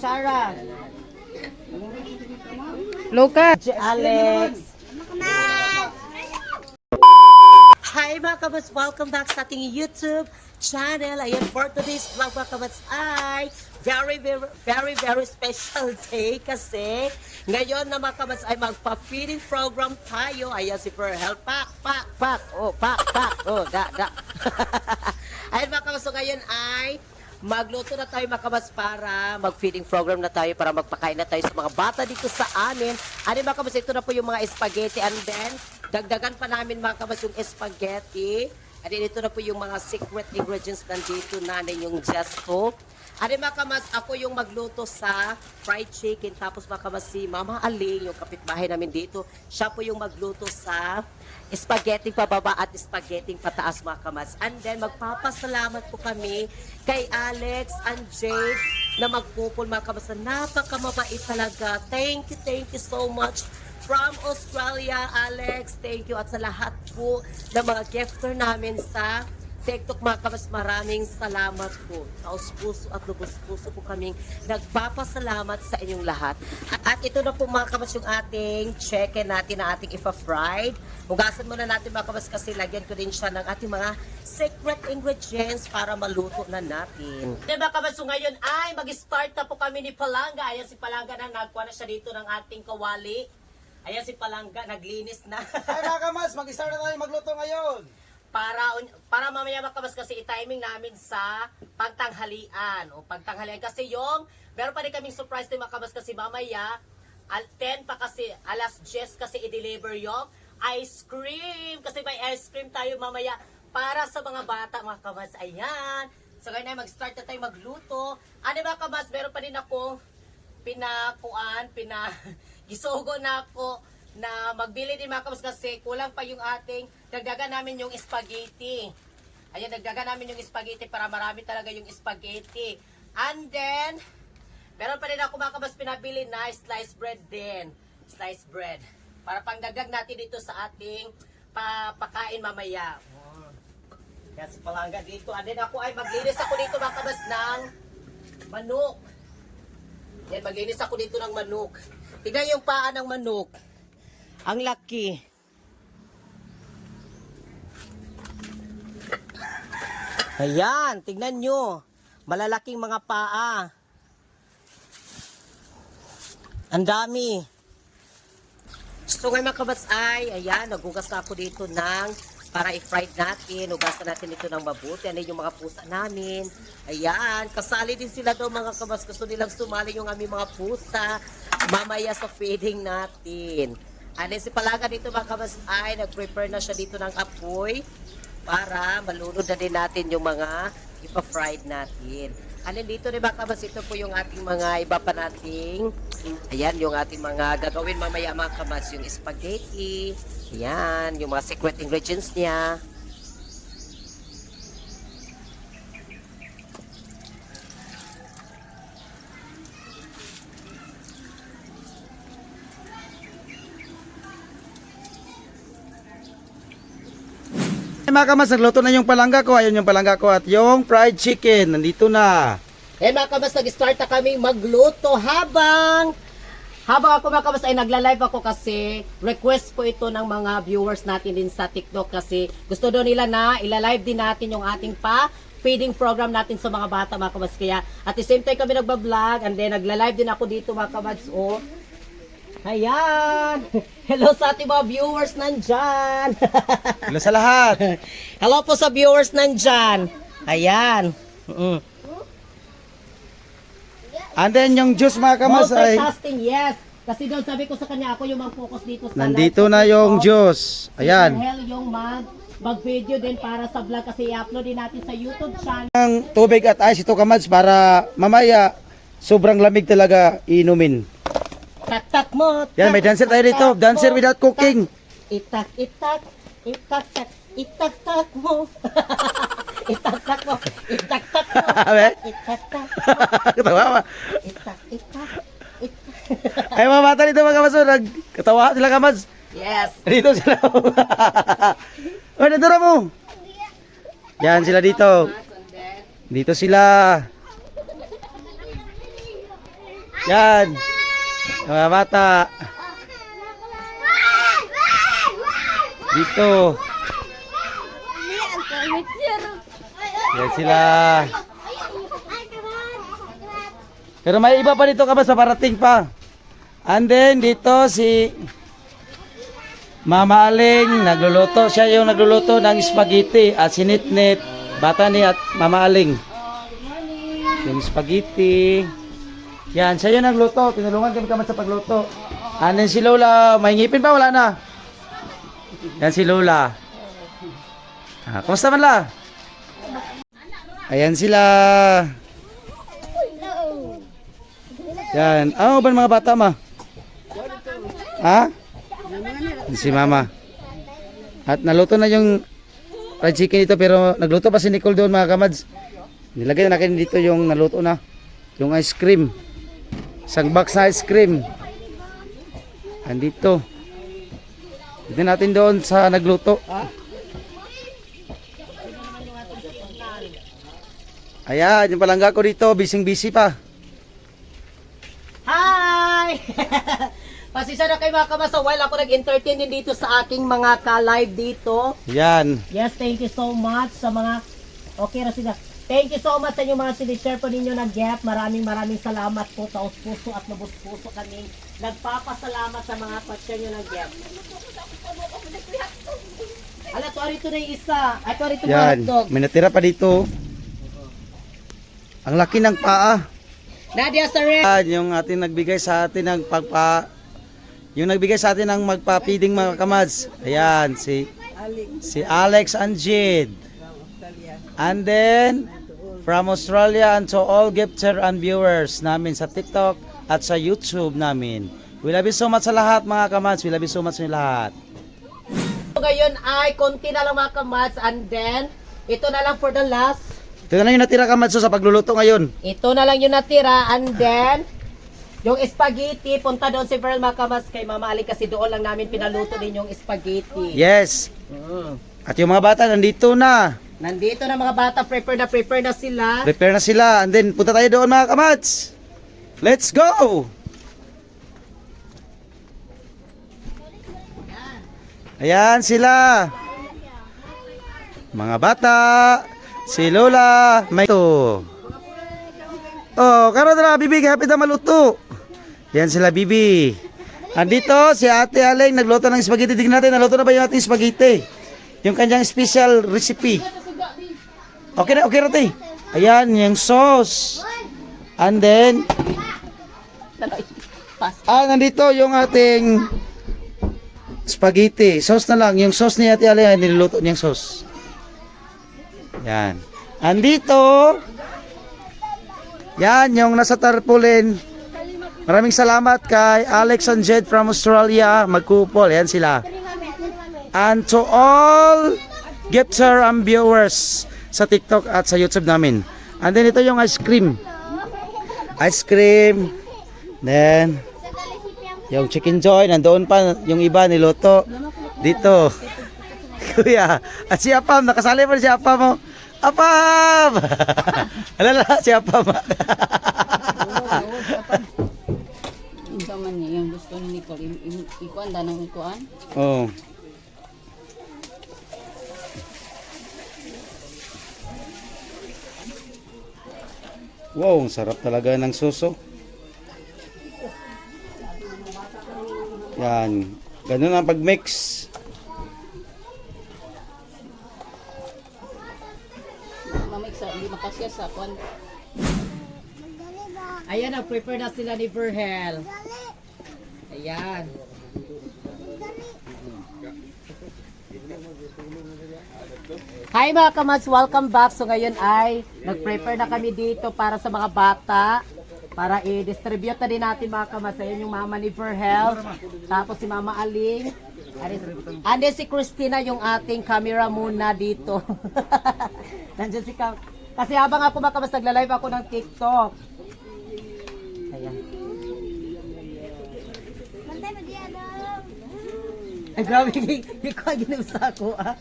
kutsara. Luka. Alex. Hi mga kabats! Welcome back sa ating YouTube channel. Ayan, for today's vlog mga kabats ay very special day kasi ngayon na mga kabats ay magpa-feeding program tayo. Ayan si Perhel. Pak. Oh, da. Ayan mga kabats, so ngayon ay magluto na tayo mga kabats para mag-feeding program na tayo para magpakain na tayo sa mga bata dito sa amin. Ano mga kabats, ito na po yung mga spaghetti and then dagdagan pa namin mga kabats yung spaghetti. At ito na po yung mga secret ingredients nandito na yung zesto. At mga kabats, ako yung magluto sa fried chicken. Tapos mga kabats, si Mama Aling, yung kapitbahay namin dito, siya po yung magluto sa spaghetti pababa at spaghetti pataas mga kabats. And then magpapasalamat po kami kay Alex and Jade na magpupul mga kabats. Napakamabait talaga. Thank you so much. From Australia, Alex, thank you. At sa lahat po ng mga gifter namin sa TikTok mga kabats, maraming salamat po. Taos puso at lubos puso po kaming nagpapasalamat sa inyong lahat. At ito na po mga kabats yung ating chicken natin na ating ipa-fried. Hugasan muna natin mga kabats kasi lagyan ko din siya ng ating mga secret ingredients para maluto na natin. Okay mga kabats, so ngayon ay mag-start na po kami ni Palanga. Ayan si Palanga na nagkuha na siya dito ng ating kawali. Ayan si Palangga, naglinis na. Ay mga kamas, mag-start na tayo magluto ngayon. Para mamaya makabas kasi i-timing namin sa pagtanghalian. O pagtanghalian kasi yung, meron pa rin kaming surprise din makabas kasi mamaya, 10 pa kasi, alas 10 kasi i-deliver yung ice cream. Kasi may ice cream tayo mamaya para sa mga bata mga kabas. Ayan. So ngayon na mag-start na tayo magluto. Ano mga kabas, meron pa rin ako gisugo na ako na magbili din mga kabas kasi kulang pa yung ating, dagdagan namin yung spaghetti. Ayan, dagdagan namin yung spaghetti para marami talaga yung spaghetti. And then, meron pa rin ako mga kabas pinabili na sliced bread din. Sliced bread. Para pangdagdag natin dito sa ating pakain mamaya. Yan si Palangga dito. And then ako ay maglinis ako dito mga kabas ng manok. Yan, maglinis ako dito ng manok. Tignan yung paa ng manok. Ang laki. Ayan, tignan nyo. Malalaking mga paa. Ang dami. So ngayon mga kabats ay, ayan, nagugas na ako dito ng para i-fried natin. Ugasan natin ito ng mabuti. Ano yung mga pusa namin. Ayan, kasali din sila daw mga kabats. Gusto nilang sumali yung aming mga pusa mamaya sa feeding natin. Ano si Palanga dito mga kabats ay nag-prepare na siya dito ng apoy para malunod na din natin yung mga ipa-fried natin. Ano dito rin mga kabats, ito po yung ating mga iba pa nating, ayan, yung ating mga gagawin mamaya mga kabats, yung spaghetti, ayan, yung mga secret ingredients niya. Mga kamas, nagluto na yung palangga ko. Ayun yung palangga ko at yung fried chicken. Nandito na. Mga kabas, nag-start na kami magluto habang ako mga kabas ay nagla-live ako kasi request po ito ng mga viewers natin din sa TikTok kasi gusto doon nila na ila-live din natin yung ating feeding program natin sa mga bata mga kabas. Kaya at the same time kami nagba-vlog and then nagla-live din ako dito mga kabas. Oh. Ayan! Hello sa ating mga viewers nandyan! Hello sa lahat! Hello po sa viewers nandyan! Ayan! And then yung juice mga kamas ay Multitasking, yes! Kasi doon sabi ko sa kanya, ako yung mag-focus dito sa nandito na yung juice. Ayan. Hell yung mag-video din para sa vlog kasi i-upload din natin sa YouTube channel. Ang tubig at ice ito kamas para mamaya sobrang lamig talaga inumin. Tak-tak mo! Yan, may dancer tayo dito. Dancer without cooking. Itak-itak mo. Itak-tak mo. Itak-tak mo. Itak-tak mo. Katawa ba? Itak-itak. Ay mga bata dito mga kamas, nagkatawa sila kamas. Yes. Dito sila. Oy, nadura mo. Yan sila dito. Dito sila. Yan. Mga bata. Dito. Yan sila. Pero may iba pa dito ka ba sa parating pa? And then dito si Mama Aling, nagluluto. Siya yung nagluluto ng spaghetti at sinitnit. Bata ni at Mama Aling. Yung spaghetti. Yan, siya yung nagluto. Tinulungan kami sa pagluto. And then si Lola, may ngipin pa? Wala na. Yan si Lola. Kumusta man la? Ayan sila. Yan. Ano ba mga bata ma? Ha? Si Mama. At naluto na yung fried chicken dito pero nagluto pa si Nicole doon mga kamads. Nilagay na natin dito yung naluto na. Yung ice cream. Isang box na ice cream. Andito. Dito natin doon sa nagluto. Ayan, yung palangga ko dito, busy pa. Hi! Pasensya na kayo mga kamas, while ako nag-entertain din dito sa aking mga ka-live dito. Yan. Yes, thank you so much sa mga... Okay na sila. Thank you so much sa inyong mga sinishare po ninyo na gift. Maraming salamat po. Taos puso at lubos puso kami. Nagpapasalamat sa mga pa-share nyo ng gift. Ala, tuwari ito na yung isa. Ay, tuwari ito mga Yan. hotdog. May natira pa dito. Ang laki ng paa. Nadia Saren. Yung ating nagbigay sa atin ng yung nagbigay sa atin ng magpa-feeding mga kamads. Ayan, si Alex and Jade. And then, from Australia and to all gifter and viewers namin sa TikTok at sa YouTube namin. We love you so much sa lahat mga kamads. We love you so much sa lahat. Ngayon ay konti na lang mga kamads and then, ito na lang for the last. Ito na lang yung natira kamads sa pagluluto ngayon. Ito na lang yung natira and then yung spaghetti, punta doon si Pearl Makamas kay Mama Aling kasi doon lang namin pinaluto din yung spaghetti. Yes. At yung mga bata nandito na. Nandito na mga bata, prepare na sila. Prepare na sila. And then punta tayo doon mga kamads. Let's go! Ayan sila. Mga bata. Si Lola. May ito. Oh, karon na Bibi, hapit na maluto. Yan sila Bibi. Andito si Ate Aling nagluto ng spaghetti. Tignan natin, naluto na ba yung ating spaghetti? Yung kanyang special recipe. Okay na, Te. Ayan, yung sauce. And then nandito yung ating spaghetti. Sauce na lang. Yung sauce ni Ate Aling, niluluto niyang sauce. Yan. Andito yan, yung nasa tarpaulin. Maraming salamat kay Alex and Jed from Australia. Magkupol, yan sila. And to all gifter and viewers sa TikTok at sa YouTube namin. And then ito yung ice cream. Ice cream. Then yung chicken joy, nandoon pa yung iba niluto. Dito. Kuya. At si Apam, nakasali pa si Apam mo. Apam! Alala, si Apam. Ikaw man niya, yung gusto ni Nicole, ikuan da ng ikuan. Oh. Wow, ang sarap talaga ng suso. Yan. Ganun ang pag-mix. Mamiksa, hindi makasya sa kuan. Ayan, prepare na sila ni Verhel. Ayan. Hi mga kamads, welcome back. So ngayon ay nag-prepare na kami dito para sa mga bata. Para i-distribute na din natin mga kamads. Ayan yung mama ni Verhel. Tapos si Mama Aling. And then si Christina yung ating camera muna dito. Nandiyan si kasi habang ako mga kamads nagla-live ako ng TikTok. Ayan. Ay, grabe, hindi ko ginamsa ako, ah.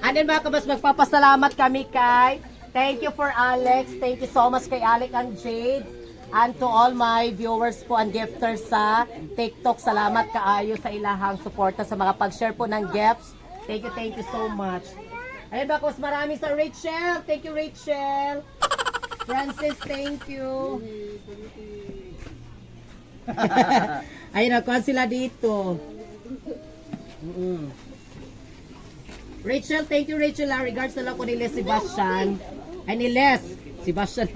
And then mga kabas, magpapasalamat kami kay, thank you for Alex, thank you so much kay Alex and Jade. And to all my viewers po and gifters sa TikTok, salamat kaayo sa ilahang suporta sa mga pag-share po ng gifts. Thank you so much. Ayun ba, mas marami sa Rachel. Thank you, Rachel. Francis, thank you. Ayun, nakuha sila dito. Rachel, thank you, Rachel. Regards na lang ko ni Les Sebastian. Ay, ni Les. Sebastian.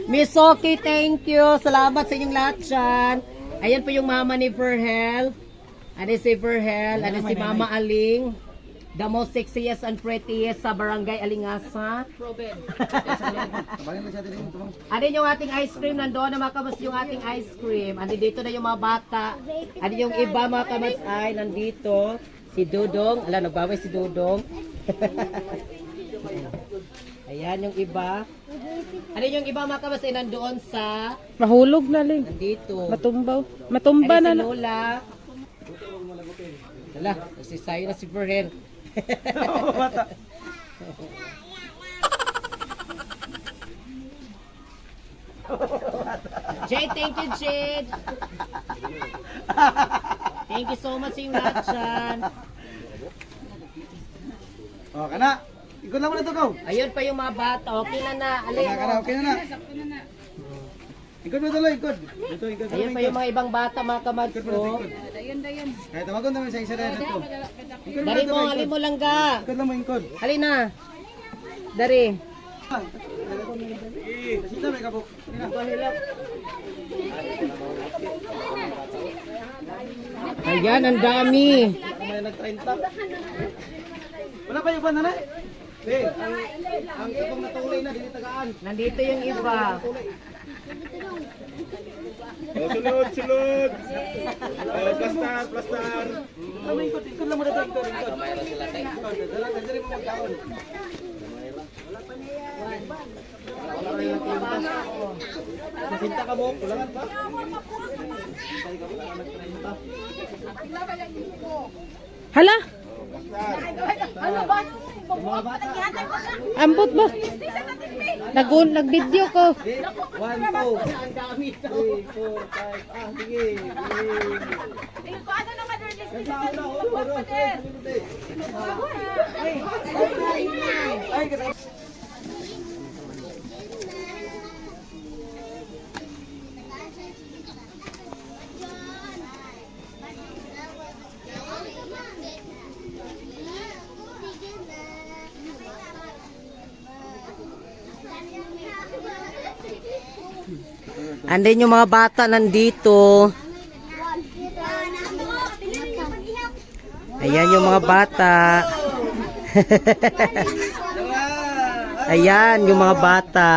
Miss Oki, thank you. Salamat sa inyong lahat dyan. Ayan po yung mama ni Verhel. Ano si Verhel? Ano si Mama Aling? The most sexiest and prettiest sa barangay Alingasa. Robin. Ano yung ating ice cream? Nandoon na mga kamas yung ating ice cream. Ano dito na yung mga bata. Ano yung iba mga kamas ay nandito. Si Dudong. Ala, nagbaway si Dudong. Ayan yung iba. Ano yung iba mga kamas ay nandoon sa Mahulog na lang. nandito. Matumbaw. Matumba Ano na si lang. Lola. Wala, si Sayo na si Verhel. Jade, thank you, Jade. Thank you so much sa yung lahat dyan. Oh, kana. Ikot lang mo na to, go. Ayun pa yung mga bata. Okay na na. Alin Kana, mo. okay na na. Ikot mo tuloy, ikot. Ito, ikot. Ayun pa yung mga ibang bata, mga kamads ko. Kahit tawagon naman sa isa rin ito. Dari mo, alin mo lang ga. Ikot lang mo, ikot. Alin na. Dari. Sita may kabuk. Ayan, ang dami. May nag-30. Wala pa yung ban, nanay? Ang itong natulay na, dili tagaan. Nandito yung iba. Sulod. Plastar. Tama, ikot lang mo na ito, ikot. Dali mo magkaon. Nasinta ka mo, kulangan pa. Hala? Ambot ba? Nag-video ko. 1, 2, 3, 4, 5. Sige. Ay, kasi. Andin yung mga bata nandito. Ayan yung mga bata. Ayan yung mga bata.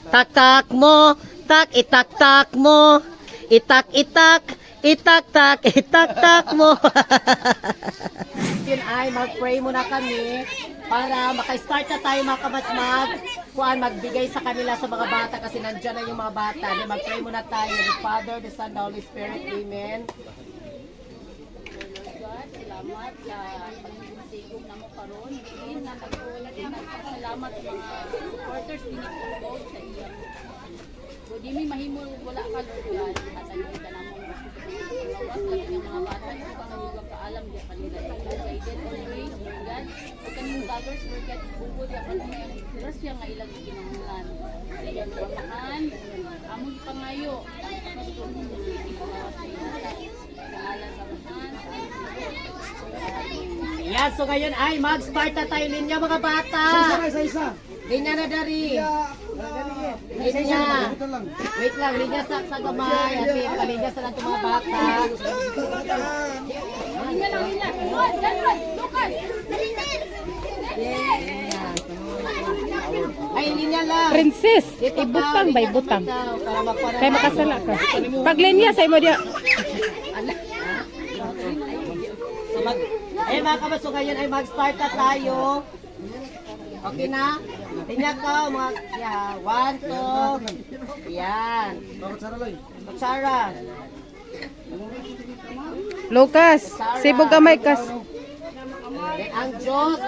Tak-tak mo, tak itak-tak mo, itak-itak, itak-tak, itak-tak mo. Yun ay, mag-pray muna kami para maka-start na tayo mga kamasmag. Kuan, magbigay sa kanila sa mga bata kasi nandyan na yung mga bata. Mag-pray muna tayo. The Father, the Son, the Holy Spirit. Amen. Salamat sa pagsisigong na mo karon. Din na salamat sa mga supporters pinipulog sa iya. Kung di may mahimo wala ka Lord God, asan kita na mo lawas lagi ng mga bata ito ka nga kaalam di kanila guided always Lord God. Pag kanang daggers Lord God, bungod ya kanila grasya nga ilang kinahanglan. Sa iyang pamahan, amo ipangayo mas kung Yan, so ngayon ay mag-start na tayo linya mga bata. Isa. Linya na dari. Linya. Wait lang, linya sa gamay. At linya sa lang mga bata. linya lang linya. Lord, ganun. Lukas. Ay, linya lang. Princess, Dito ibutang daw, ba linya ibutang? naman daw, para makuha na Kaya natin. makasala ka. Pag linya sa imo dia. So, ay mga kabaso, ngayon ay mag-start na tayo. Okay na? Tingnan ko, mga, yeah, 1, 2, yan. Kutsara. Lucas, sibog kamay kas. Then, ang Diyos.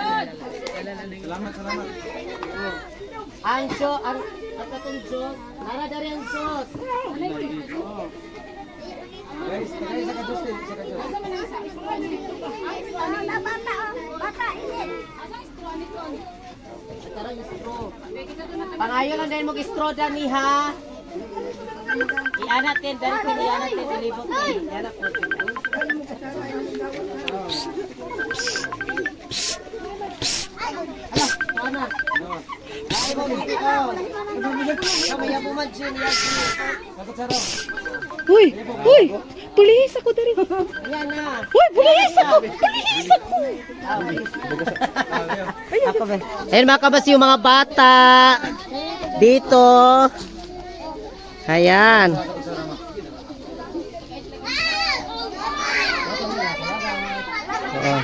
Ang Diyos, ang katong Diyos. Nara dari ang Diyos. Oh. Sekarang straw. Pangayon lang din mo straw dani ha. Ianat din dari pili ianat din dilibot din. Ianat po. Ala, ana. Ay mo dito ko. Kamaya mo man dyan ya. Uy, uy, pulis ako dari. Ayan na. Uy, pulis ako, pulis ako. Ako ba? Ayun mga kabas yung mga bata. Dito. Ayan. Oo.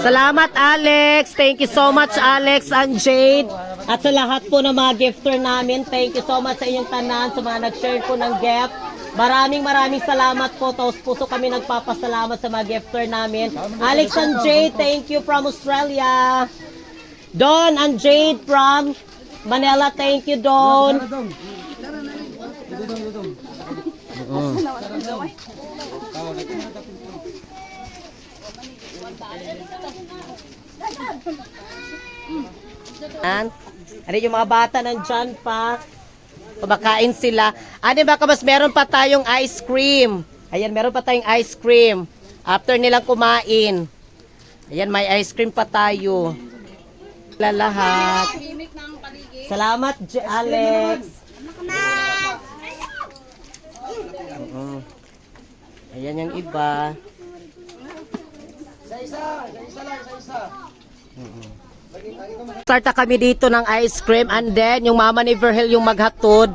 Salamat Alex. Thank you so much Alex and Jade. At sa lahat po ng mga gifter namin, thank you so much sa inyong tanan, sa mga nag-share po ng gift. Maraming salamat po. Taos puso kami nagpapasalamat sa mga gifter namin. Alex and Jade, thank you from Australia. Don and Jade from Manila, thank you Don. Ano yung mga bata nandyan pa? Kumakain sila. Ano ba kabas, meron pa tayong ice cream. Ayan, meron pa tayong ice cream. After nilang kumain. Ayan, may ice cream pa tayo. Lahat. Salamat, Alex. Ayan yung iba. Start na kami dito ng ice cream and then yung mama ni Virgil yung maghatod.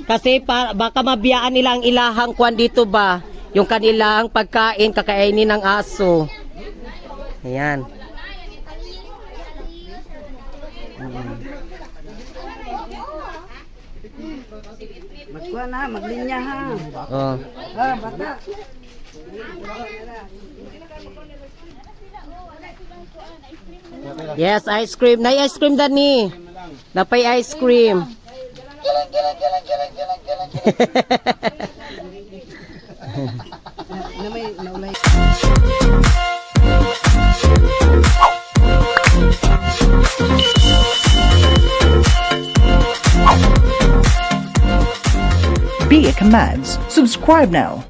Kasi baka mabiyaan nila ang ilahang kwan dito ba? Yung kanilang pagkain, kakainin ng aso. Ayan. Magkuha na, maglinya ha. Oh. Bata. Yes, ice cream. Nay ice cream dani. Napay ice cream. Be a Commands. Subscribe now.